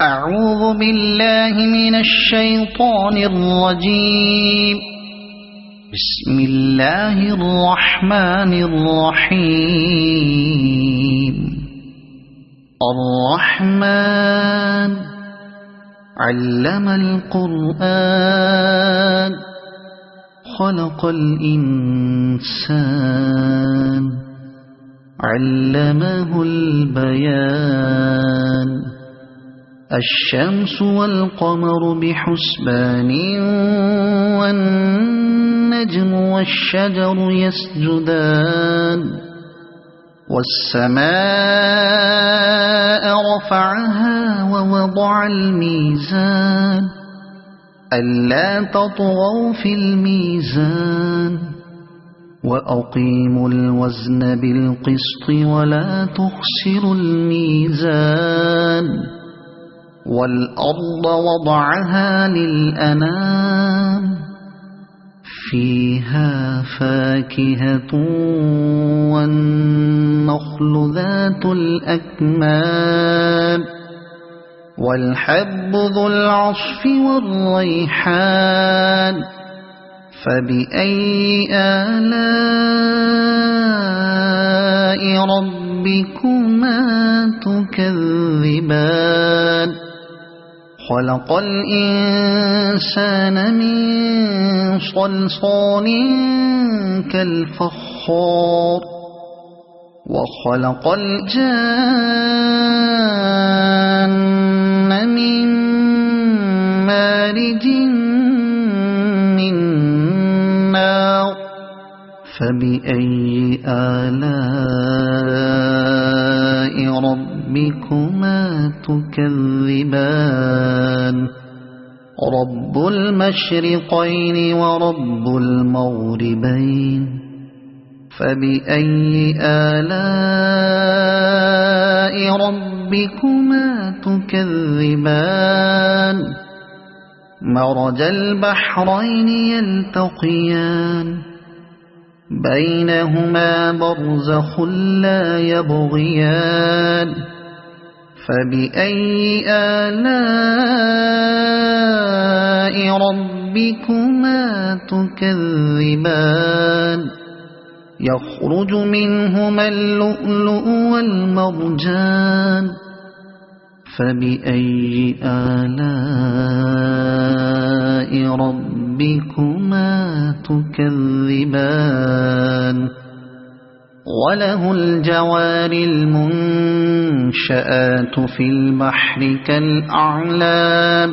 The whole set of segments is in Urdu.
أعوذ بالله من الشيطان الرجيم. بسم الله الرحمن الرحيم. الرحمن علم القرآن خلق الإنسان علمه البيان. الشمس والقمر بحسبان والنجم والشجر يسجدان. والسماء رفعها ووضع الميزان ألا تطغوا في الميزان وأقيموا الوزن بالقسط ولا تخسروا الميزان. والأرض وضعها للأنام فيها فاكهة والنخل ذات الأكمام والحب ذو العصف والريحان. فبأي آلاء ربكما تكذبان. خلق الإنسان من صلصال كالفخار وخلق الجان من مارج من نار. فبأي آلاء ربكما تكذبان. رب المشرقين ورب المغربين. فبأي آلاء ربكما تكذبان. مرج البحرين يلتقيان بينهما برزخ لا يبغيان. فبأي آلاء ربكما تكذبان. يخرج منهما اللؤلؤ والمرجان. فبأي آلاء ربكما تكذبان. وله الجوار المنشآت في البحر كالأعلام.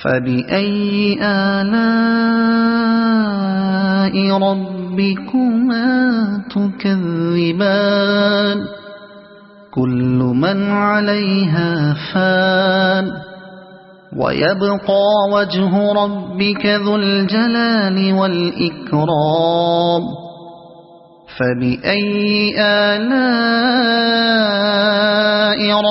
فبأي آلاء ربكما تكذبان. كل من عليها فان ويبقى وجه ربك ذو الجلال والإكرام. فبأي آلاء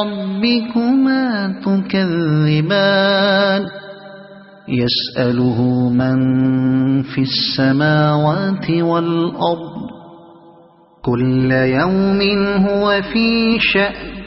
ربكما تكذبان. يسأله من في السماوات والأرض كل يوم هو في شأن.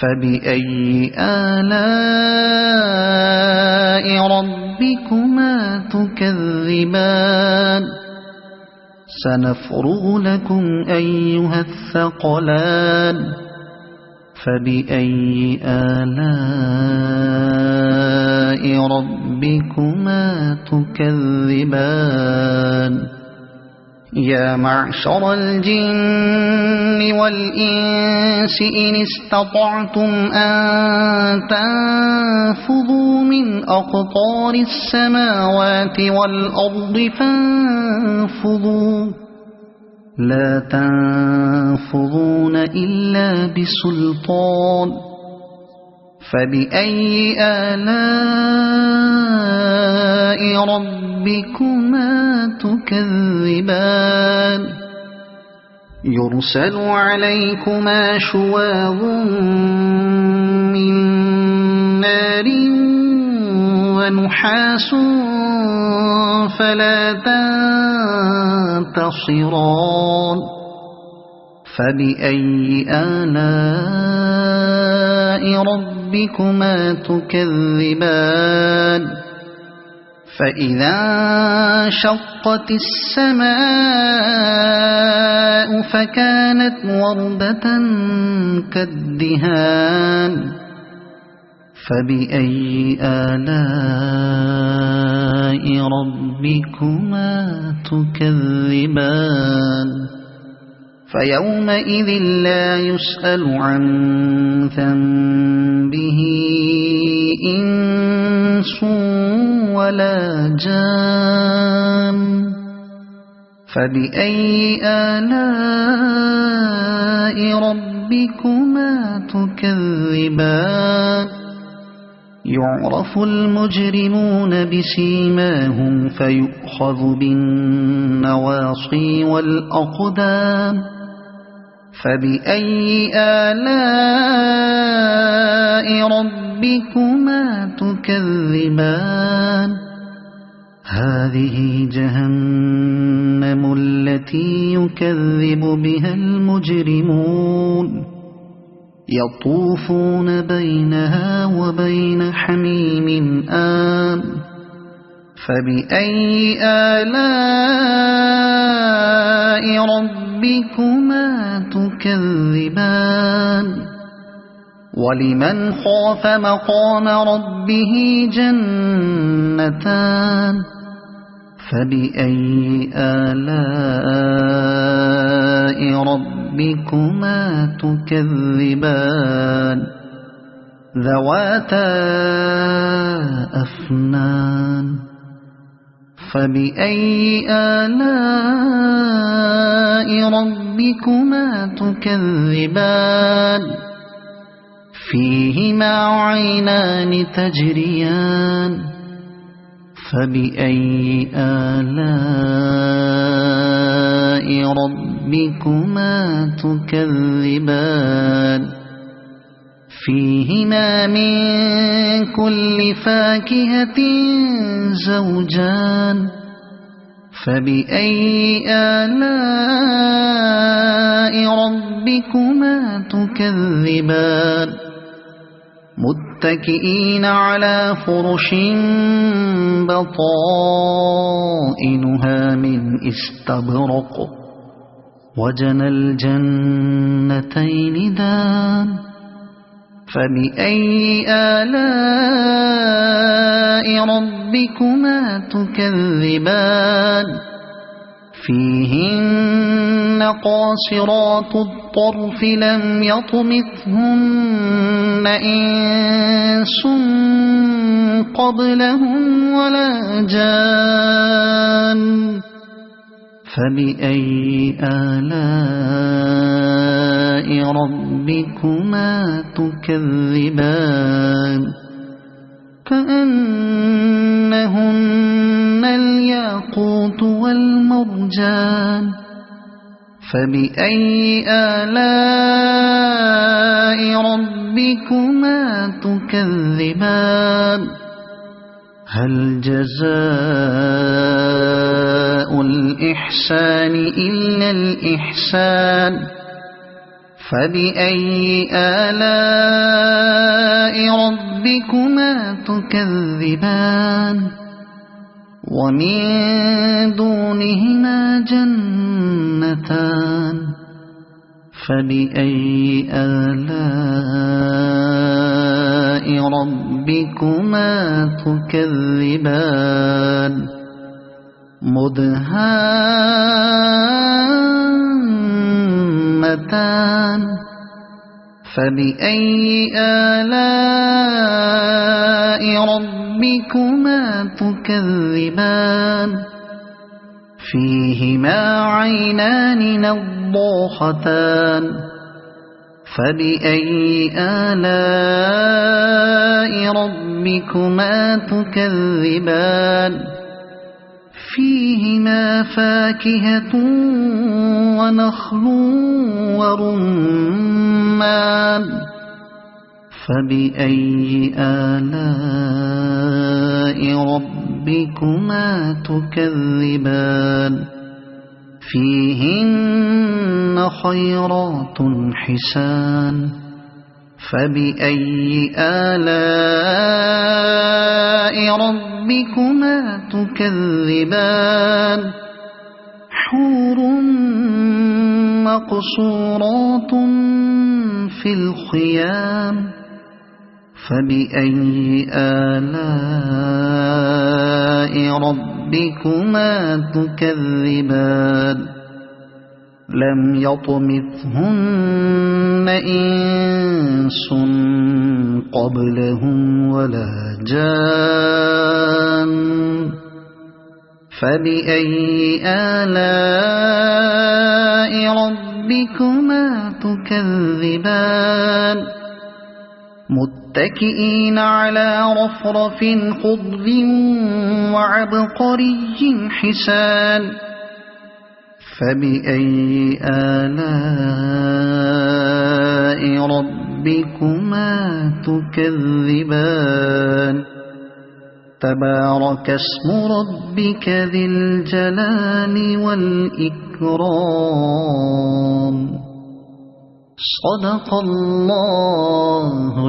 فبأي آلاء ربكما تكذبان. سنفرغ لكم أيها الثقلان. فبأي آلاء ربكما تكذبان. يا معشر الجن والإنس إن استطعتم أن تنفذوا من أقطار السماوات والأرض فانفذوا لا تنفذون إلا بسلطان. فبأي آلاء ربكما تكذبان. يرسل عليكما شواظ من نار ونحاس فلا تنتصران. فبأي آلاء ربكما تكذبان فإذا انشقت السماء فكانت وردة كالدهان فبأي آلاء ربكما تكذبان فيومئذ لا يسأل عن ذنبه إنس ولا جان فبأي آلاء ربكما تكذبان يعرف المجرمون بسيماهم فيؤخذ بالنواصي والأقدام فبأي آلاء ربكما تكذبان هذه جهنم التي يكذب بها المجرمون يطوفون بينها وبين حميم آن فبأي آلاء ربكما تكذبان ولمن خاف مقام ربه جنتان فبأي آلاء ربكما تكذبان ذواتا أفنان فبأي آلاء ربكما تكذبان فيهما عينان تجريان فبأي آلاء ربكما تكذبان فيهما من كل فاكهة زوجان فبأي آلاء ربكما تكذبان متكئين على فرش بطائنها من استبرق وجنى الجنتين دان فبأي آلاء ربكما تكذبان فيهن قاصرات الطرف لم يطمثهن إنس قبلهم ولا جان فبأي آلاء ربكما تكذبان كأنهن الياقوت والمرجان فبأي آلاء ربكما تكذبان هل جزاء الإحسان إلا الإحسان فبأي آلاء ربكما تكذبان ومن دونهما جنتان فبأي آلاء ربكما تكذبان مدهامتان فبأي آلاء ربكما تكذبان فيهما عينان نضاختان فبأي آلاء ربكما تكذبان فيهما فاكهة ونخل ورمان فبأي آلاء ربكما تكذبان فيهن خيرات حسان فبأي آلاء ربكما تكذبان حور مقصورات في الخيام فبأي آلاء ربكما تكذبان لم يطمثهن إنس قبلهم ولا جان فبأي آلاء ربكما تكذبان متكئين على رفرف خضر وعبقري حسان فبأي آلاء ربكما تكذبان تبارك اسم ربك ذي الجلال والإكرام صدق الله